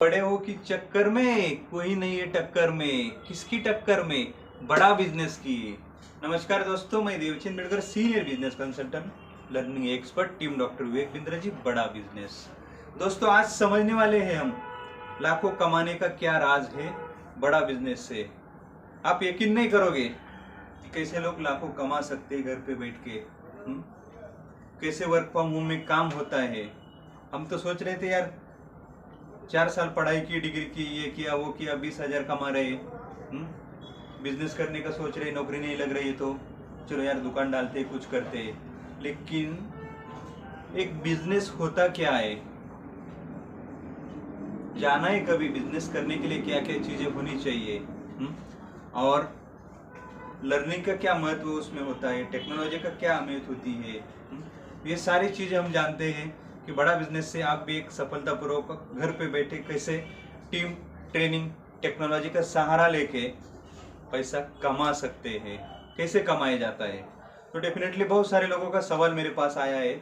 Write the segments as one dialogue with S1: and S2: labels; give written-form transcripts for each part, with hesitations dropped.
S1: बड़े हो कि चक्कर में कोई नहीं है टक्कर में, किसकी टक्कर में? बड़ा बिजनेस की। नमस्कार दोस्तों, मैं Devchand Bedkar, senior business consultant, learning expert, team doctor Vivek Bindra ji, बड़ा बिजनेस। दोस्तों, आज समझने वाले हैं हम लाखों कमाने का क्या राज है बड़ा बिजनेस से। आप यकीन नहीं करोगे कि कैसे लोग लाखों कमा सकते हैं घर पे बैठ के। कैसे वर्क फ्रॉम होम में काम होता है। हम तो सोच रहे थे यार, 4 साल पढ़ाई की, डिग्री की, ये किया वो किया, 20,000 कमा रहे। बिजनेस करने का सोच रहे, नौकरी नहीं लग रही, तो चलो यार दुकान डालते कुछ करते। लेकिन एक बिजनेस होता क्या है, जाना है कभी बिजनेस करने के लिए क्या क्या चीजें होनी चाहिए, और लर्निंग का क्या महत्व उसमें होता है, टेक्नोलॉजी का क्या अहमियत होती है। ये सारी चीजें हम जानते हैं कि बड़ा बिजनेस से आप भी एक सफलतापूर्वक घर पे बैठे कैसे टीम ट्रेनिंग टेक्नोलॉजी का सहारा लेके पैसा कमा सकते हैं, कैसे कमाया जाता है। तो डेफिनेटली बहुत सारे लोगों का सवाल मेरे पास आया है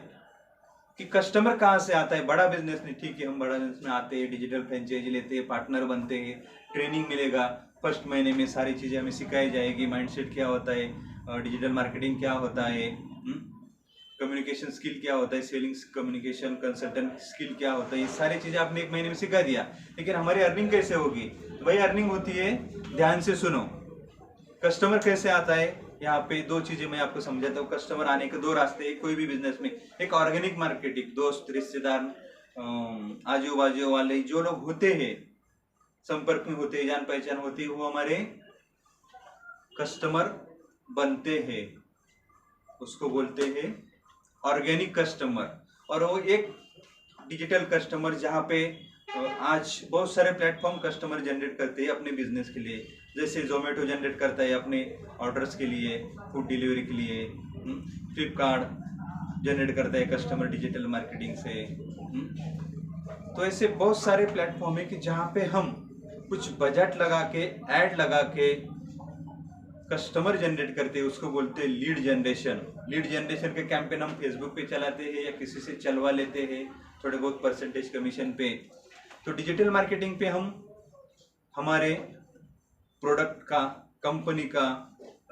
S1: कि कस्टमर कहाँ से आता है। बड़ा बिजनेस नहीं, ठीक है, हम बड़ा बिजनेस में आते हैं, डिजिटल फ्रेंचाइजी लेते हैं, पार्टनर बनते हैं, ट्रेनिंग मिलेगा, फर्स्ट महीने में सारी चीज़ें हमें सिखाई जाएगी, माइंडसेट क्या होता है, डिजिटल मार्केटिंग क्या होता है, कम्युनिकेशन स्किल क्या होता है, सेलिंग कम्युनिकेशन कंसल्टेंट स्किल क्या होता है, ये सारी चीज़ें आपने 1 महीने में सिखा दिया। लेकिन हमारी अर्निंग कैसे होगी? तो भाई अर्निंग होती है, ध्यान से सुनो। कस्टमर कैसे आता है, यहाँ पे 2 चीजें मैं आपको समझाता हूँ। कस्टमर आने के 2 रास्ते हैं कोई भी बिजनेस में। एक ऑर्गेनिक मार्केटिंग, दोस्त रिश्तेदार आजू बाजू वाले जो लोग होते हैं, संपर्क में होते हैं, जान पहचान होती है, वो हमारे कस्टमर बनते हैं, उसको बोलते हैं ऑर्गेनिक कस्टमर। और वो एक डिजिटल कस्टमर, जहाँ पे आज बहुत सारे प्लेटफॉर्म कस्टमर जनरेट करते हैं अपने बिजनेस के लिए। जैसे जोमेटो जनरेट करता है अपने ऑर्डर्स के लिए, फूड डिलीवरी के लिए, फ्लिपकार्ट जनरेट करता है कस्टमर डिजिटल मार्केटिंग से। तो ऐसे बहुत सारे प्लेटफॉर्म है कि जहाँ पे हम कुछ बजट लगा के, ऐड लगा के कस्टमर जनरेट करते हैं, उसको बोलते हैं लीड जनरेशन। लीड जनरेशन के कैंपेन हम फेसबुक पे चलाते हैं या किसी से चलवा लेते हैं थोड़े बहुत परसेंटेज कमीशन पे। तो डिजिटल मार्केटिंग पे हम हमारे प्रोडक्ट का, कंपनी का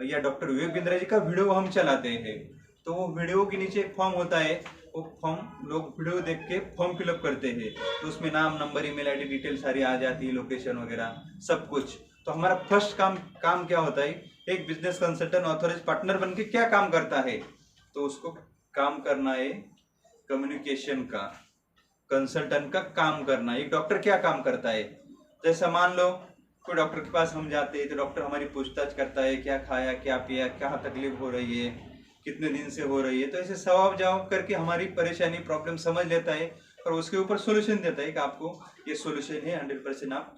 S1: या डॉक्टर विवेक बिंद्रा जी का वीडियो हम चलाते हैं। तो वो वीडियो के नीचे एक फॉर्म होता है, वो फॉर्म लोग वीडियो देख के फॉर्म फिलअप करते हैं। तो उसमें नाम, नंबर, ईमेल आईडी डिटेल सारी आ जाती है, लोकेशन वगैरह सब कुछ। तो हमारा फर्स्ट काम क्या होता है, एक बिजनेस कंसल्टेंट ऑथराइज पार्टनर बन के क्या काम करता है, तो उसको काम करना है कम्युनिकेशन का, कंसल्टेंट का काम करना। एक डॉक्टर क्या काम करता है, जैसा मान लो कोई डॉक्टर के पास हम जाते हैं तो डॉक्टर हमारी पूछताछ करता है, क्या खाया, क्या पिया, क्या तकलीफ हो रही है, कितने दिन से हो रही है। तो ऐसे सवाल जवाब करके हमारी परेशानी, प्रॉब्लम समझ लेता है और उसके ऊपर सोल्यूशन देता है कि आपको ये सोल्यूशन है, 100% आप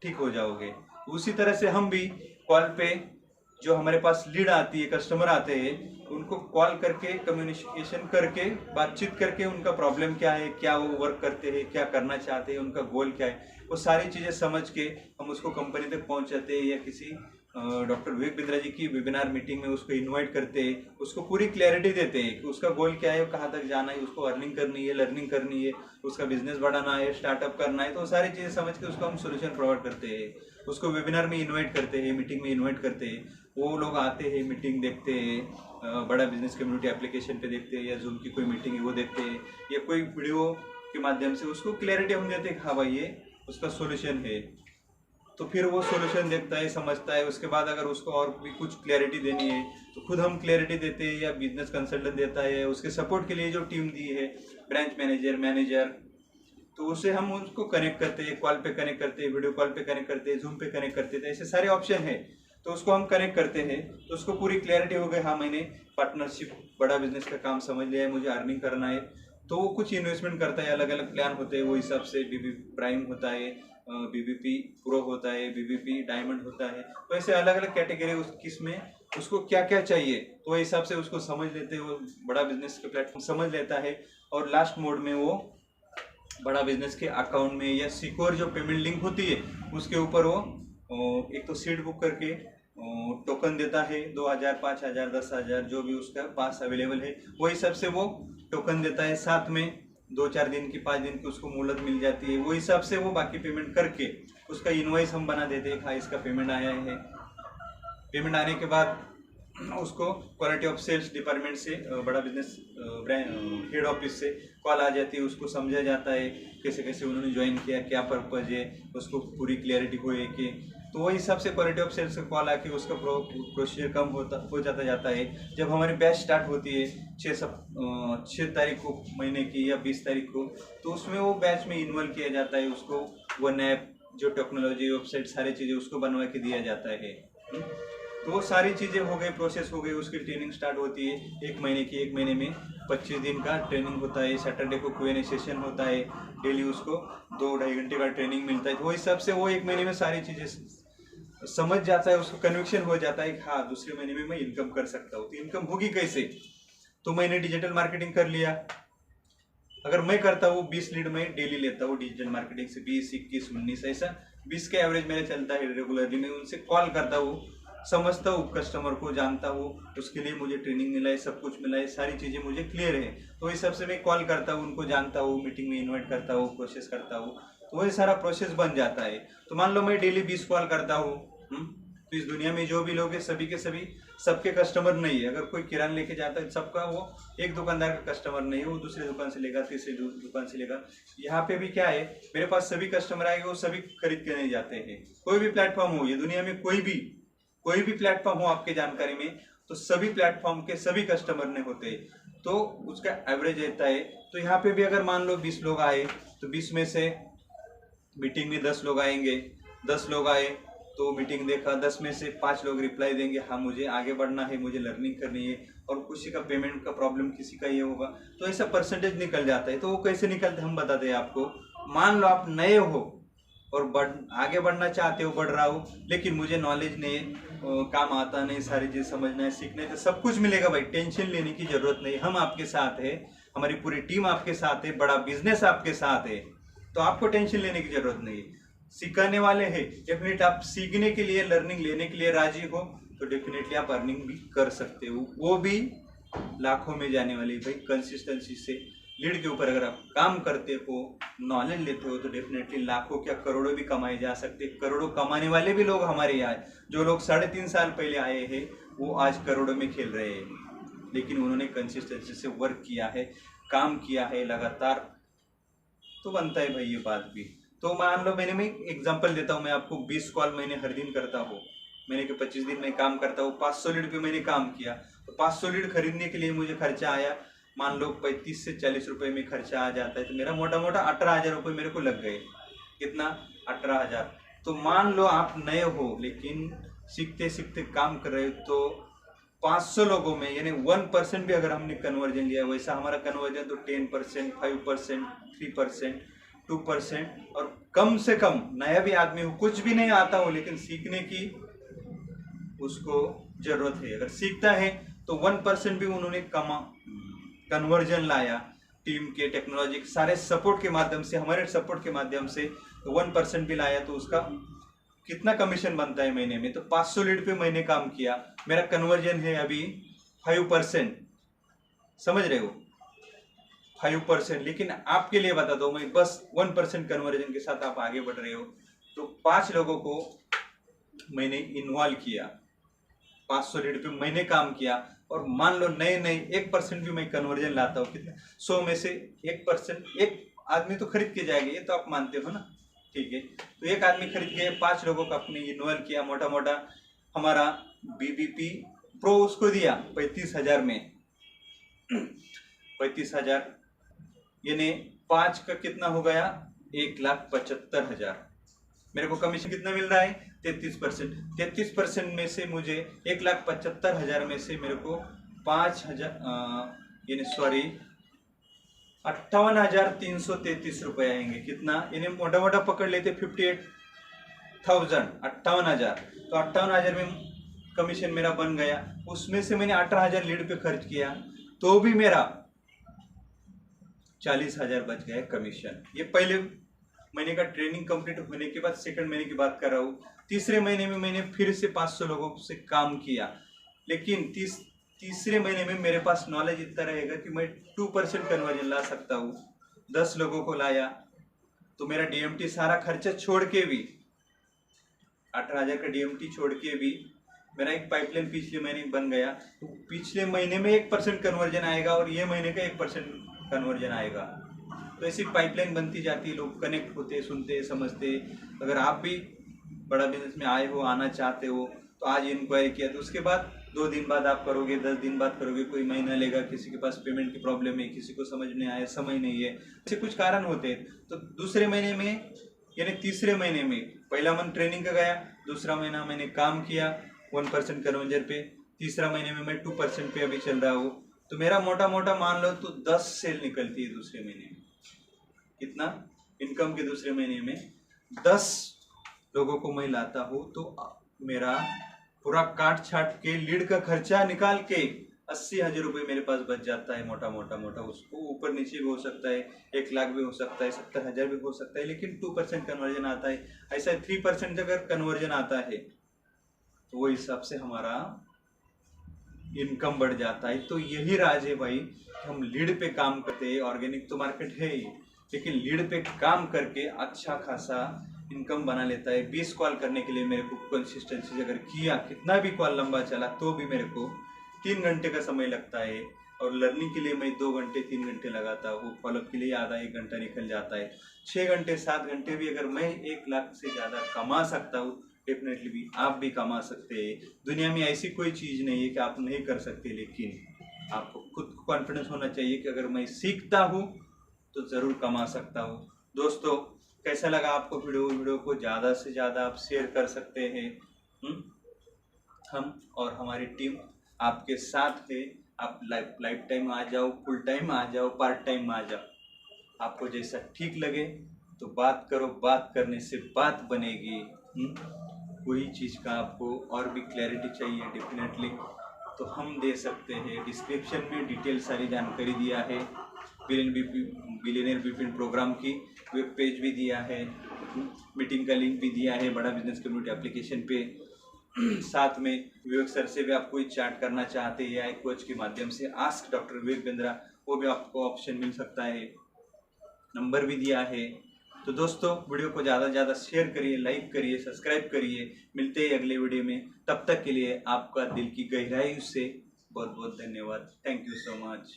S1: ठीक हो जाओगे। उसी तरह से हम भी कॉल पे जो हमारे पास लीड आती है, कस्टमर आते हैं, उनको कॉल करके, कम्युनिकेशन करके, बातचीत करके उनका प्रॉब्लम क्या है, क्या वो वर्क करते हैं, क्या करना चाहते हैं, उनका गोल क्या है, वो सारी चीज़ें समझ के हम उसको कंपनी तक पहुंचाते हैं या किसी डॉक्टर विवेक बिंद्रा जी की वेबिनार मीटिंग में उसको इनवाइट करते हैं, उसको पूरी क्लैरिटी देते हैं कि उसका गोल क्या है, कहाँ तक जाना है, उसको अर्निंग करनी है, लर्निंग करनी है, उसका बिजनेस बढ़ाना है, स्टार्टअप करना है। तो सारी चीज़ें समझ के उसको हम सोल्यूशन प्रोवाइड करते हैं, उसको वेबिनार में इन्वाइट करते हैं, मीटिंग में इन्वाइट करते हैं। वो लोग आते हैं, मीटिंग देखते हैं, बड़ा बिजनेस कम्युनिटी एप्लीकेशन पे देखते हैं, या जूम की कोई मीटिंग है वो देखते हैं, या कोई वीडियो के माध्यम से उसको क्लैरिटी हम देते हैं, हाँ भाई ये उसका सोल्यूशन है। तो फिर वो सोल्यूशन देखता है, समझता है। उसके बाद अगर उसको और भी कुछ क्लैरिटी देनी है तो खुद हम क्लैरिटी देते हैं या बिजनेस कंसल्टेंट देता है। उसके सपोर्ट के लिए जो टीम दी है, ब्रांच मैनेजर, तो उससे हम उसको कनेक्ट करते हैं, कॉल पे कनेक्ट करते हैं, वीडियो कॉल पे कनेक्ट करते हैं, जूम पे कनेक्ट करते थे, ऐसे सारे ऑप्शन है। तो उसको हम कनेक्ट करते हैं तो उसको पूरी क्लैरिटी हो गई, हाँ मैंने पार्टनरशिप, बड़ा बिजनेस का काम समझ लिया है, मुझे अर्निंग करना है। तो वो कुछ इन्वेस्टमेंट करता है, अलग अलग प्लान होते हैं, वो हिसाब से बीबी प्राइम होता है, बीबीपी प्रो होता है, बीबीपी डायमंड होता है। तो ऐसे अलग अलग कैटेगरी किसमें उसको क्या क्या चाहिए, तो वही हिसाब से उसको समझ लेते हैं, वो बड़ा बिजनेस के प्लेटफॉर्म समझ लेता है। और लास्ट मोड में वो बड़ा बिजनेस के अकाउंट में या सिक्योर जो पेमेंट लिंक होती है उसके ऊपर वो एक तो सीट बुक करके टोकन देता है, 2,000, 5,000, 10,000 जो भी उसका पास अवेलेबल है, वो हिसाब से वो टोकन देता है। साथ में 2-4 दिन की 5 दिन की उसको मोहलत मिल जाती है, वो हिसाब से वो बाकी पेमेंट करके उसका इनवॉइस हम बना देते हैं, हाँ इसका पेमेंट आया है। पेमेंट आने के बाद उसको क्वालिटी ऑफ सेल्स डिपार्टमेंट से बड़ा बिजनेस हेड ऑफिस से कॉल आ जाती है, उसको समझा जाता है कैसे कैसे उन्होंने ज्वाइन किया, क्या पर्पज है, उसको पूरी क्लियरिटी हो है कि, तो वही हिसाब से क्वालिटी ऑफ सेल्स का कॉल आके उसका प्रोसीजर कम हो जाता जाता है। जब हमारी बैच स्टार्ट होती है 6 तारीख को महीने की या 20 तारीख को, तो उसमें वो बैच में इन्वॉल्व किया जाता है, उसको वन ऐप जो टेक्नोलॉजी वेबसाइट सारी चीज़ें उसको बनवा के दिया जाता है। तो वो सारी चीज़ें हो गई, प्रोसेस हो गई, उसकी ट्रेनिंग स्टार्ट होती है 1 महीने की। 1 महीने में 25 दिन का ट्रेनिंग होता है। सैटरडे को Q&A सेशन होता है, डेली उसको 2-2.5 घंटे का ट्रेनिंग मिलता है। तो वो हिसाब से वो 1 महीने में सारी चीज़ें समझ जाता है, उसको कन्विक्शन हो जाता है कि हाँ दूसरे महीने में मैं इनकम कर सकता हूँ। तो इनकम होगी कैसे, तो मैंने डिजिटल मार्केटिंग कर लिया। अगर मैं करता हूँ 20 लीड मैं डेली लेता हूँ डिजिटल मार्केटिंग से, 20, 21, 19 ऐसा 20 के एवरेज मेरा चलता है रेगुलरली। मैं उनसे कॉल करता हूँ, समझता हूँ कस्टमर को, जानता हूँ, उसके लिए मुझे ट्रेनिंग मिला है, सब कुछ मिला है, सारी चीज़ें मुझे क्लियर है। तो इस सबसे मैं कॉल करता हूँ, उनको जानता हूँ, मीटिंग में इन्वाइट करता हूँ, प्रोसेस करता हूँ, तो वही सारा प्रोसेस बन जाता है। तो मान लो मैं डेली 20 कॉल करता हूँ, तो इस दुनिया में जो भी लोग हैं सभी के सभी सबके कस्टमर नहीं है। अगर कोई किराना लेके जाता है सबका वो एक दुकानदार का कस्टमर नहीं है, वो दूसरे दुकान से लेगा, तीसरे दुकान से लेगा। यहाँ पे भी क्या है, मेरे पास सभी कस्टमर आएंगे, वो सभी खरीद के नहीं जाते हैं। कोई भी प्लेटफॉर्म हो, ये दुनिया में कोई भी प्लेटफॉर्म हो आपके जानकारी में, तो सभी प्लेटफॉर्म के सभी कस्टमर नहीं होते, तो उसका एवरेज रहता है। तो यहाँ पे भी अगर मान लो 20 लोग आए, तो 20 में से मीटिंग में 10 लोग आएंगे, 10 लोग आए तो मीटिंग देखा, 10 में से 5 लोग रिप्लाई देंगे हाँ मुझे आगे बढ़ना है, मुझे लर्निंग करनी है, और किसी का पेमेंट का प्रॉब्लम, किसी का ये होगा, तो ऐसा परसेंटेज निकल जाता है। तो वो कैसे निकलते हम बताते हैं आपको। मान लो आप नए हो और आगे बढ़ना चाहते हो, बढ़ रहा हो, लेकिन मुझे नॉलेज नहीं है, काम आता नहीं, सारी चीज़ समझना है, सीखना है, तो सब कुछ मिलेगा भाई, टेंशन लेने की जरूरत नहीं। हम आपके साथ है, हमारी पूरी टीम आपके साथ है, बड़ा बिजनेस आपके साथ है, तो आपको टेंशन लेने की जरूरत नहीं है। सिखाने वाले हैं, डेफिनेट आप सीखने के लिए, लर्निंग लेने के लिए राजी हो तो डेफिनेटली आप अर्निंग भी कर सकते हो, वो भी लाखों में जाने वाली। भाई कंसिस्टेंसी से लीड के ऊपर अगर आप काम करते हो, नॉलेज लेते हो, तो डेफिनेटली लाखों क्या करोड़ों भी कमाए जा सकते। करोड़ों कमाने वाले भी लोग हमारे यहाँ, जो लोग 3.5 साल पहले आए हैं वो आज करोड़ों में खेल रहे हैं, लेकिन उन्होंने कंसिस्टेंसी से वर्क किया है, काम किया है लगातार, तो बनता है भाई ये बात भी। तो मान लो मैं एग्जांपल देता हूँ मैं आपको, 20 कॉल मैंने हर दिन करता हूँ, महीने के 25 दिन में काम करता हूँ, 500 लीड पे मैंने काम किया, तो 500 लीड खरीदने के लिए मुझे खर्चा आया, मान लो 35 से 40 रुपए में खर्चा आ जाता है, तो मेरा मोटा मोटा 18,000 रुपये मेरे को लग गए। कितना? 18,000। तो मान लो आप नए हो लेकिन सीखते सीखते काम कर रहे हो, तो 500 लोगों में यानी 1% भी अगर हमने कन्वर्जन लिया, वैसा हमारा कन्वर्जन तो 10%, 5%, 3%, 2%, और कम से कम नया भी आदमी हो, कुछ भी नहीं आता हो, लेकिन सीखने की उसको जरूरत है, अगर सीखता है तो 1% भी उन्होंने कन्वर्जन लाया, टीम के टेक्नोलॉजी सारे सपोर्ट के माध्यम से, हमारे सपोर्ट के माध्यम से 1% भी लाया, तो उसका कितना कमीशन बनता है महीने में। तो 500 लीड पे महीने काम किया, मेरा कन्वर्जन है अभी 5%, समझ रहे हो, 5%। लेकिन आपके लिए बता दो मैं, बस 1% कन्वर्जन के साथ आप आगे बढ़ रहे हो, तो 5 लोगों को मैंने इन्वॉल्व किया, 500 लीड पे मैंने काम किया, और मान लो नए 1% भी मैं कन्वर्जन लाता हूँ, कितना, 100 में से 1%, एक आदमी तो खरीद के जाएगा, ये तो आप मानते हो ना, ठीक है। तो एक आदमी खरीद के 5 लोगों को अपने इन्वॉल्व किया, मोटा मोटा हमारा BBP प्रो उसको दिया 35,000 में, 35,000 यानी 5 का कितना हो गया, 1,75,000। मेरे को कमीशन कितना मिल रहा है, 33%। 33% में से मुझे 1,75,000 में से मेरे को 5,000 यानी सॉरी 58,333 रुपये आएंगे। कितना, यानी मोटा मोटा पकड़ लेते 58,000, 58,000। तो 58,000 में कमीशन मेरा बन गया, उसमें से मैंने 18,000 लीड पे खर्च किया, तो भी मेरा 40,000 बच गया कमीशन। ये पहले महीने का ट्रेनिंग कंप्लीट होने के बाद, सेकंड महीने की बात कर रहा हूँ। तीसरे महीने में मैंने फिर से 500 लोगों से काम किया, लेकिन तीसरे महीने में मेरे पास नॉलेज इतना रहेगा कि मैं 2% कन्वर्जन ला सकता हूँ, 10 लोगों को लाया, तो मेरा डीएमटी सारा खर्चा छोड़ के भी 18,000 का डीएमटी छोड़ के भी मेरा एक पाइपलाइन पिछले महीने बन गया। तो पिछले महीने में 1% कन्वर्जन आएगा और ये महीने का 1% कन्वर्जन आएगा। तो ऐसी पाइपलाइन बनती जाती है, लोग कनेक्ट होते, सुनते, समझते। अगर आप भी बड़ा बिजनेस में आए हो, आना चाहते हो, तो आज इंक्वायरी किया, तो उसके बाद 2 दिन बाद आप करोगे, 10 दिन बाद करोगे, कोई महीना लेगा, किसी के पास पेमेंट की प्रॉब्लम है, किसी को समझ नहीं आया, समय नहीं है, ऐसे कुछ कारण होते हैं। तो दूसरे महीने में यानी तीसरे महीने में, पहला मंथ ट्रेनिंग का गया, दूसरा महीना मैंने काम किया 1% कन्वर्जन पे, तीसरा महीने में मैं 2% पे अभी चल रहा हूँ। तो मेरा मोटा मोटा मान लो तो 10 सेल निकलती है दूसरे महीने में। कितना इनकम के दूसरे महीने में 10 लोगों को मैं लाता हूँ, तो मेरा पूरा काट छाट के लीड का खर्चा निकाल के 80,000 रुपये मेरे पास बच जाता है। मोटा मोटा उसको ऊपर नीचे भी हो सकता है, 1 लाख भी हो सकता है, 70,000 भी हो सकता है, लेकिन 2% कन्वर्जन आता है। ऐसा 3% अगर कन्वर्जन आता है तो वो हिसाब से हमारा इनकम बढ़ जाता है। तो यही राज है भाई, हम लीड पे काम करते हैं। ऑर्गेनिक तो मार्केट है ही, लेकिन लीड पे काम करके अच्छा खासा इनकम बना लेता है। 20 कॉल करने के लिए मेरे को कंसिस्टेंसी अगर किया, कितना भी कॉल लंबा चला, तो भी मेरे को 3 घंटे का समय लगता है। और लर्निंग के लिए मैं 2 घंटे 3 घंटे लगाता हूँ, फॉलोअप के लिए आधा 1 घंटा निकल जाता है। 6 घंटे 7 घंटे भी अगर मैं 1 लाख से ज़्यादा कमा सकता हूँ, डेफिनेटली भी आप भी कमा सकते हैं। दुनिया में ऐसी कोई चीज़ नहीं है कि आप नहीं कर सकते, लेकिन आपको खुद को कॉन्फिडेंस होना चाहिए कि अगर मैं सीखता हूँ तो ज़रूर कमा सकता हूँ। दोस्तों, कैसा लगा आपको वीडियो को ज़्यादा से ज़्यादा आप शेयर कर सकते हैं। हम और हमारी टीम आपके साथ है। आप लाइफ टाइम आ जाओ, फुल टाइम आ जाओ, पार्ट टाइम आ जाओ, आपको जैसा ठीक लगे तो बात करो। बात करने से बात बनेगी। कोई चीज़ का आपको और भी क्लैरिटी चाहिए डेफिनेटली तो हम दे सकते हैं। डिस्क्रिप्शन में डिटेल सारी जानकारी दिया है। बिलियनियर बीपीएन प्रोग्राम की वेब पेज भी दिया है, मीटिंग का लिंक भी दिया है बड़ा बिजनेस कम्युनिटी एप्लीकेशन पे। साथ में विवेक सर से भी आप कोई चैट करना चाहते हैं या कोच के माध्यम से आस्क डॉक्टर विवेक बिंद्रा, वो भी आपको ऑप्शन मिल सकता है। नंबर भी दिया है। तो दोस्तों, वीडियो को ज़्यादा से ज़्यादा शेयर करिए, लाइक करिए, सब्सक्राइब करिए। मिलते हैं अगले वीडियो में। तब तक के लिए आपका दिल की गहराई से बहुत बहुत धन्यवाद। Thank you so much.